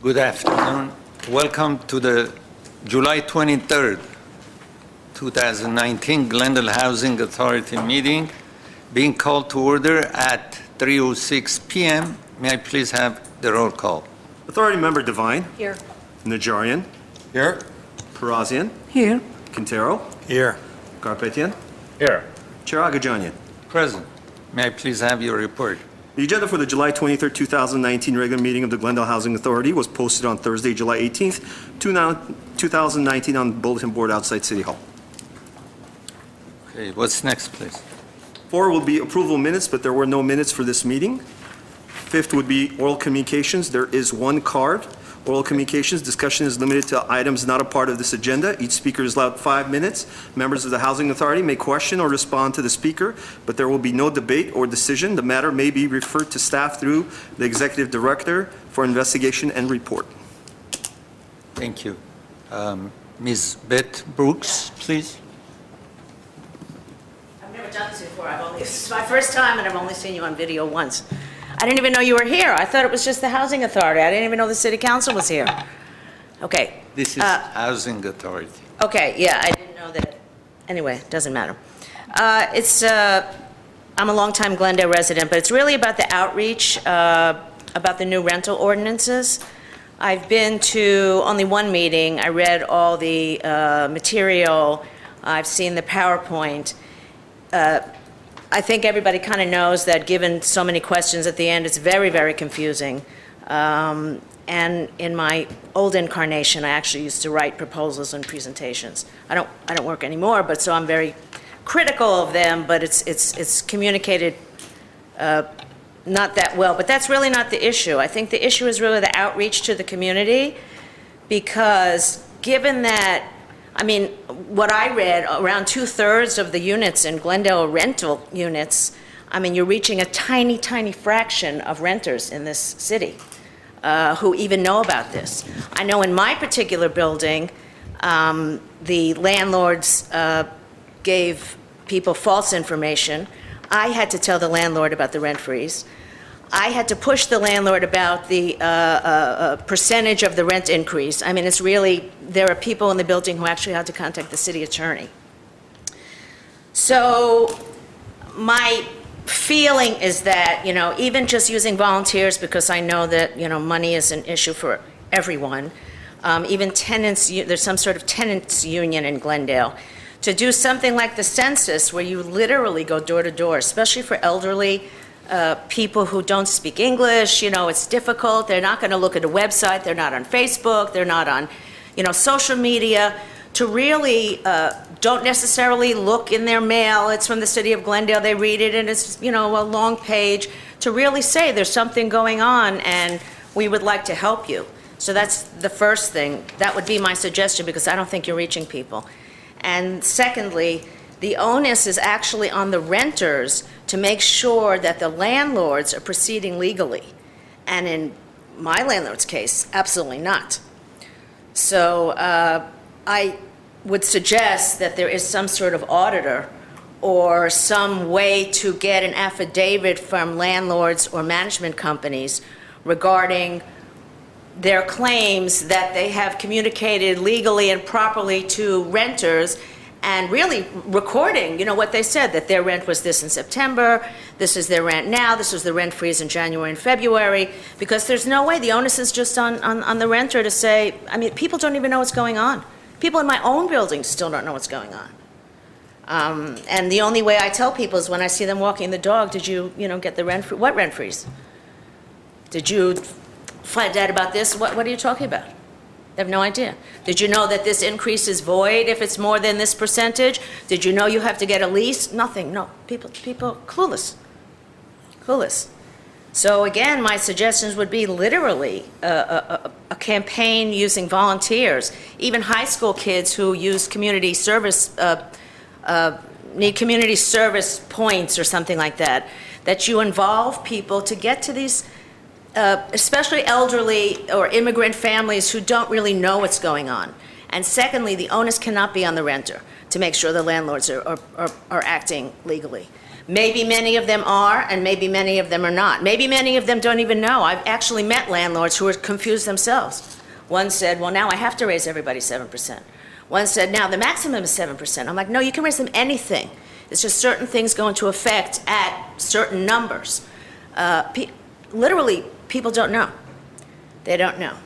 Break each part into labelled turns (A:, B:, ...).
A: Good afternoon. Welcome to the July 23rd, 2019 Glendale Housing Authority meeting being called to order at 3:06 p.m. May I please have the roll call?
B: Authority Member Devine.
C: Here.
B: Najarian.
A: Here.
B: Parazian.
C: Here.
B: Quintero.
A: Here.
B: Garpetian.
A: Here.
B: Chair Agajanian.
A: Present. May I please have your report?
B: The agenda for the July 23rd, 2019 regular meeting of the Glendale Housing Authority was posted on Thursday, July 18th, 2019 on the bulletin board outside City Hall.
A: Okay, what's next, please?
B: 4 will be approval minutes, but there were no minutes for this meeting. 5th would be oral communications. There is one card. Oral communications discussion is limited to items not a part of this agenda. Each speaker is allowed 5 minutes. Members of the Housing Authority may question or respond to the speaker, but there will be no debate or decision. The matter may be referred to staff through the Executive Director for investigation and report.
A: Thank you. Ms. Beth Brooks, please.
C: I've never done this before. This is my first time, and I've only seen you on video once. I didn't even know you were here. I thought it was just the Housing Authority. I didn't even know the City Council was here. Okay.
A: This is Housing Authority.
C: Okay, yeah, I didn't know that. Anyway, it doesn't matter. I'm a longtime Glendale resident, but it's really about the outreach, about the new rental ordinances. I've been to only one meeting. I read all the material. I've seen the PowerPoint. I think everybody kind of knows that given so many questions at the end, it's very, very confusing. And in my old incarnation, I actually used to write proposals and presentations. I don't work anymore, but so I'm very critical of them, but it's communicated not that well. But that's really not the issue. I think the issue is really the outreach to the community, because given that, I mean, what I read, around 2/3 of the units in Glendale are rental units. I mean, you're reaching a tiny, tiny fraction of renters in this city who even know about this. I know in my particular building, the landlords gave people false information. I had to tell the landlord about the rent freeze. I had to push the landlord about the percentage of the rent increase. I mean, it's really, there are people in the building who actually had to contact the city attorney. So my feeling is that, you know, even just using volunteers, because I know that, you know, money is an issue for everyone, even tenants, there's some sort of tenants union in Glendale, to do something like the census where you literally go door to door, especially for elderly people who don't speak English. You know, it's difficult. They're not going to look at a website. They're not on Facebook. They're not on, you know, social media. To really don't necessarily look in their mail. It's from the city of Glendale. They read it, and it's, you know, a long page. To really say there's something going on, and we would like to help you. So that's the first thing. That would be my suggestion, because I don't think you're reaching people. And secondly, the onus is actually on the renters to make sure that the landlords are proceeding legally. And in my landlord's case, absolutely not. So I would suggest that there is some sort of auditor or some way to get an affidavit from landlords or management companies regarding their claims that they have communicated legally and properly to renters, and really recording, you know, what they said, that their rent was this in September, this is their rent now, this was the rent freeze in January and February, because there's no way. The onus is just on the renter to say, I mean, people don't even know what's going on. People in my own building still don't know what's going on. And the only way I tell people is when I see them walking the dog, did you, you know, get the rent freeze? What rent freeze? Did you find out about this? What are you talking about? They have no idea. Did you know that this increase is void if it's more than this percentage? Did you know you have to get a lease? Nothing, no. People clueless. Clueless. So again, my suggestions would be literally a campaign using volunteers, even high school kids who use community service, need community service points or something like that, that you involve people to get to these especially elderly or immigrant families who don't really know what's going on. And secondly, the onus cannot be on the renter to make sure the landlords are acting legally. Maybe many of them are, and maybe many of them are not. Maybe many of them don't even know. I've actually met landlords who are confused themselves. One said, well, now I have to raise everybody 7%. One said, now the maximum is 7%. I'm like, no, you can raise them anything. It's just certain things go into effect at certain numbers. Literally, people don't know. They don't know.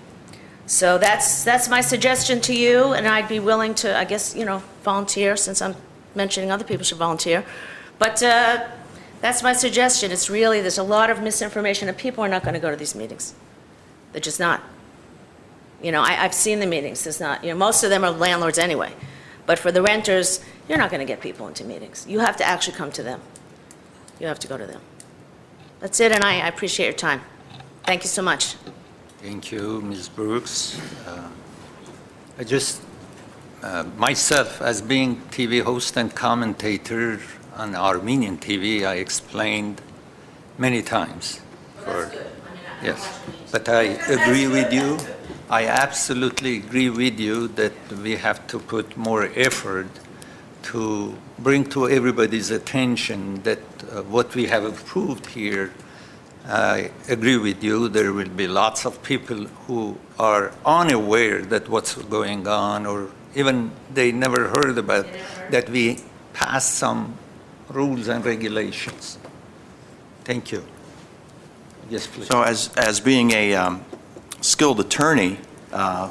C: So that's my suggestion to you, and I'd be willing to, I guess, volunteer, since I'm mentioning other people should volunteer. But that's my suggestion. It's really, there's a lot of misinformation, and people are not going to go to these meetings. They're just not. I've seen the meetings. There's not, most of them are landlords anyway. But for the renters, you're not going to get people into meetings. You have to actually come to them. You have to go to them. That's it, and I appreciate your time. Thank you so much.
A: Thank you, Ms. Brooks. I just, myself, as being TV host and commentator on Armenian TV, I explained many times.
C: Well, that's good.
A: Yes, but I agree with you. I absolutely agree with you that we have to put more effort to bring to everybody's attention that what we have approved here. I agree with you. There will be lots of people who are unaware that what's going on, or even they never heard about that we passed some rules and regulations. Thank you. Yes, please.
D: So as being a skilled attorney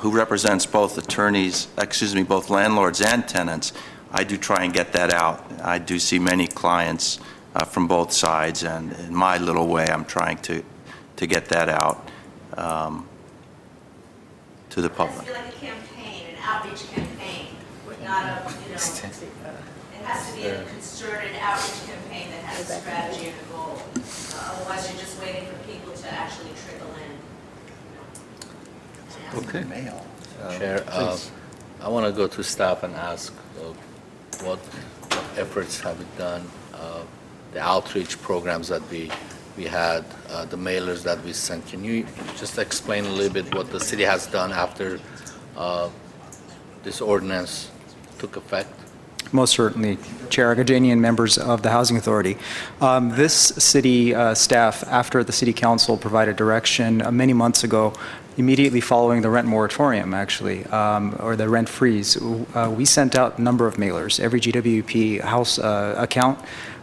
D: who represents both both landlords and tenants, I do try and get that out. I do see many clients from both sides, and in my little way, I'm trying to get that out to the public.
C: It has to be like a campaign, an outreach campaign, not a, it has to be a concerted outreach campaign that has a strategy and a goal. Otherwise, you're just waiting for people to actually trickle in.
A: Okay.
E: Chair,
A: Please.
E: I want to go to staff and ask what efforts have been done, the outreach programs that we had, the mailers that we sent. Can you just explain a little bit what the city has done after this ordinance took effect?
F: Most certainly, Chair Agajanian and members of the Housing Authority. This city staff, after the City Council provided direction many months ago, immediately following the rent moratorium, actually, or the rent freeze, we sent out a number of mailers. Every GWP house account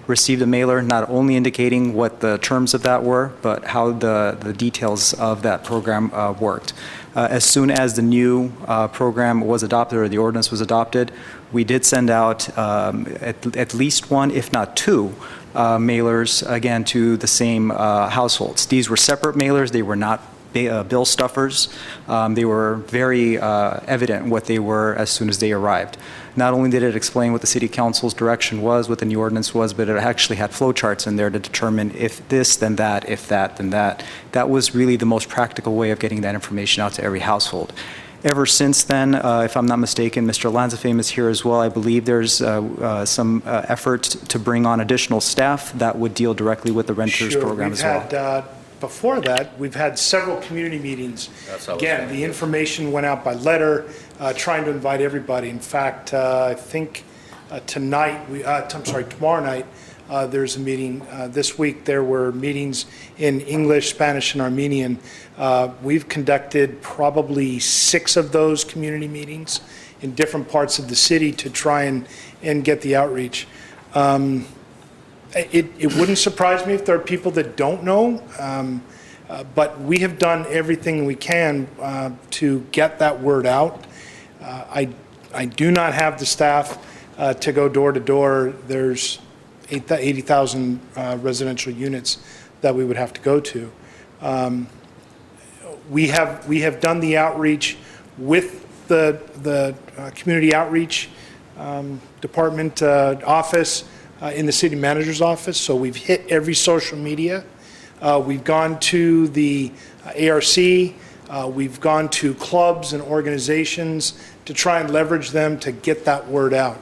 F: received a mailer not only indicating what the terms of that were, but how the details of that program worked. As soon as the new program was adopted, or the ordinance was adopted, we did send out at least one, if not two, mailers, again, to the same households. These were separate mailers. They were not bill stuffers. They were very evident what they were as soon as they arrived. Not only did it explain what the City Council's direction was, what the new ordinance was, but it actually had flowcharts in there to determine if this, then that, if that, then that. That was really the most practical way of getting that information out to every household. Ever since then, if I'm not mistaken, Mr. Lanzafame is here as well. I believe there's some effort to bring on additional staff that would deal directly with the renters program as well.
G: Before that, we've had several community meetings. Again, the information went out by letter, trying to invite everybody. In fact, I think tomorrow night, there's a meeting. This week, there were meetings in English, Spanish, and Armenian. We've conducted probably 6 of those community meetings in different parts of the city to try and get the outreach. It wouldn't surprise me if there are people that don't know, but we have done everything we can to get that word out. I do not have the staff to go door to door. There's 80,000 residential units that we would have to go to. We have done the outreach with the community outreach department office in the city manager's office, so we've hit every social media. We've gone to the ARC, we've gone to clubs and organizations to try and leverage them to get that word out.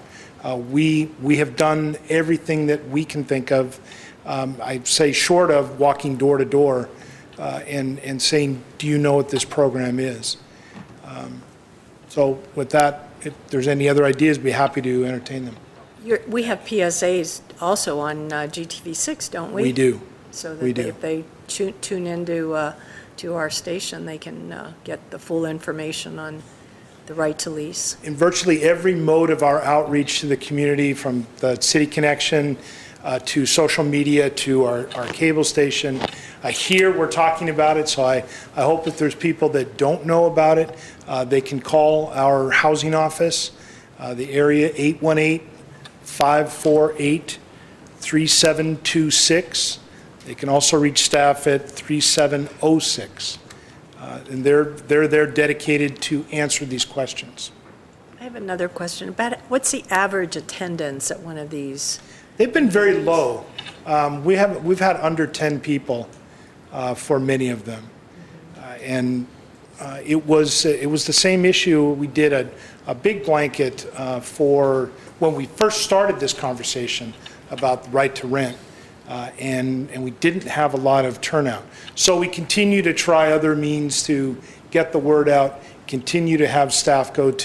G: We have done everything that we can think of, I'd say short of walking door to door and saying, do you know what this program is? So with that, if there's any other ideas, be happy to entertain them.
H: We have PSAs also on GTV6, don't we?
G: We do.
H: So
G: We
H: that
G: do.
H: if they tune into to our station, they can get the full information on the right to lease.
G: In virtually every mode of our outreach to the community, from the city connection to social media to our cable station, here we're talking about it, so I hope if there's people that don't know about it, they can call our housing office, the area 818-548-3726. They can also reach staff at 3706. And they're there dedicated to answer these questions.
H: I have another question about it. What's the average attendance at one of these?
G: They've been very low. We've had under 10 people for many of them. And it was the same issue. We did a big blanket for when we first started this conversation about the right to rent. And we didn't have a lot of turnout. So we continue to try other means to get the word out, continue to have staff go out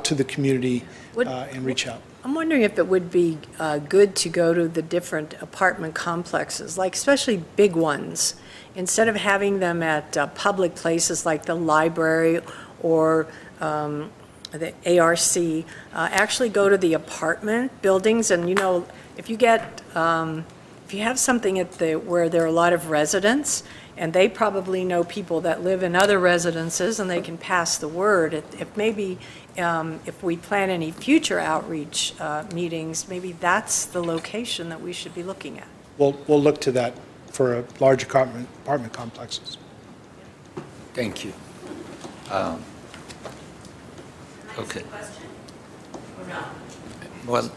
G: to the community and reach out.
H: I'm wondering if it would be good to go to the different apartment complexes, like especially big ones, instead of having them at public places like the library or the ARC, actually go to the apartment buildings. And, if you get, if you have something where there are a lot of residents, and they probably know people that live in other residences, and they can pass the word. If maybe, if we plan any future outreach meetings, maybe that's the location that we should be looking at.
G: We'll look to that for large apartment complexes.
A: Thank you. Okay. Well,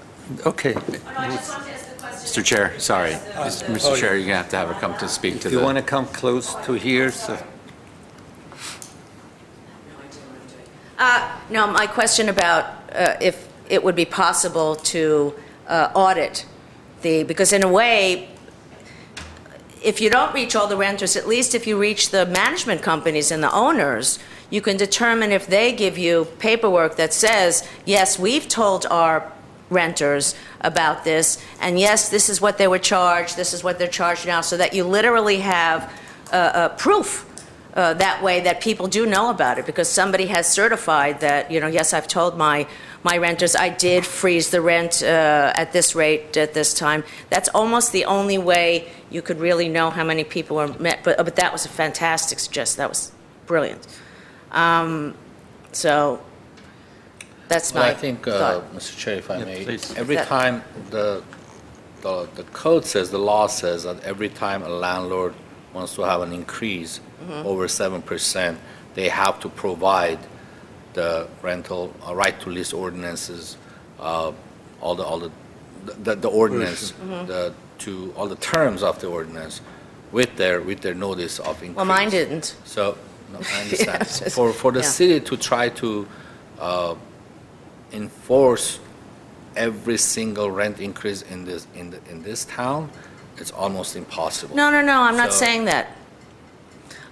A: okay.
I: Mr. Chair, sorry. Mr. Chair, you're going to have her come to speak to
A: You want
I: the...
A: to come close to here, so...
C: No, my question about if it would be possible to audit because in a way, if you don't reach all the renters, at least if you reach the management companies and the owners, you can determine if they give you paperwork that says, yes, we've told our renters about this, and yes, this is what they were charged, this is what they're charged now, so that you literally have proof that way that people do know about it, because somebody has certified that, yes, I've told my renters I did freeze the rent at this rate at this time. That's almost the only way you could really know how many people were met, but that was a fantastic suggestion. That was brilliant. So that's
E: Well,
C: my
E: I think,
C: thought.
E: Mr. Chair, if I
A: Yeah,
E: may,
A: please.
E: every
C: That-
E: time the code says, the law says that every time a landlord wants to have an increase over 7%, they have to provide the rental right to lease ordinances, all the ordinance, all the terms of the ordinance with their notice of increase.
C: Well, mine didn't.
E: So, no, I understand.
C: Yes.
E: For the
C: Yeah.
E: city to try to enforce every single rent increase in this town, it's almost impossible.
C: No, I'm not
E: So-
C: saying that.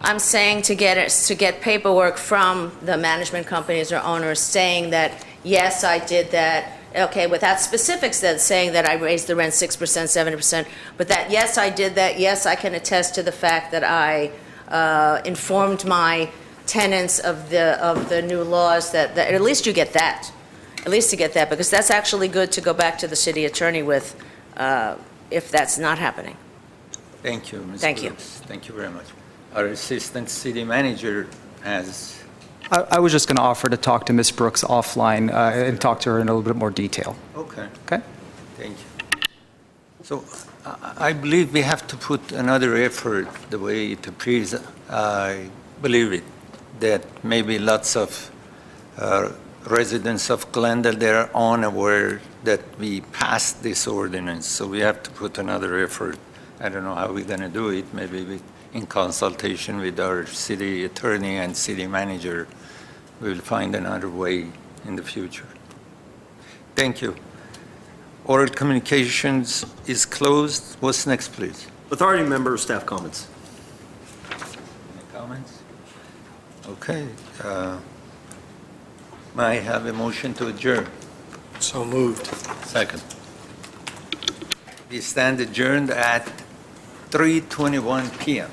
C: I'm saying to get paperwork from the management companies or owners saying that, yes, I did that, okay, without specifics then, saying that I raised the rent 6%, 7%, but that, yes, I did that, yes, I can attest to the fact that I informed my tenants of the new laws, that at least you get that. At least to get that, because that's actually good to go back to the city attorney with if that's not happening.
A: Thank you, Ms.
C: Thank you.
A: Brooks. Thank you very much. Our Assistant City Manager has...
F: I was just going to offer to talk to Ms. Brooks offline and talk to her in a little bit more detail.
A: Okay.
F: Okay?
A: Thank you. So I believe we have to put another effort the way it appears. I believe it, that maybe lots of residents of Glendale, they're unaware that we passed this ordinance. So we have to put another effort. I don't know how we're going to do it, maybe in consultation with our city attorney and city manager, we'll find another way in the future. Thank you. Oral communications is closed. What's next, please?
B: Authority member staff comments.
A: Any comments? Okay. May I have a motion to adjourn?
J: So moved.
E: Second.
A: We stand adjourned at 3:21 PM.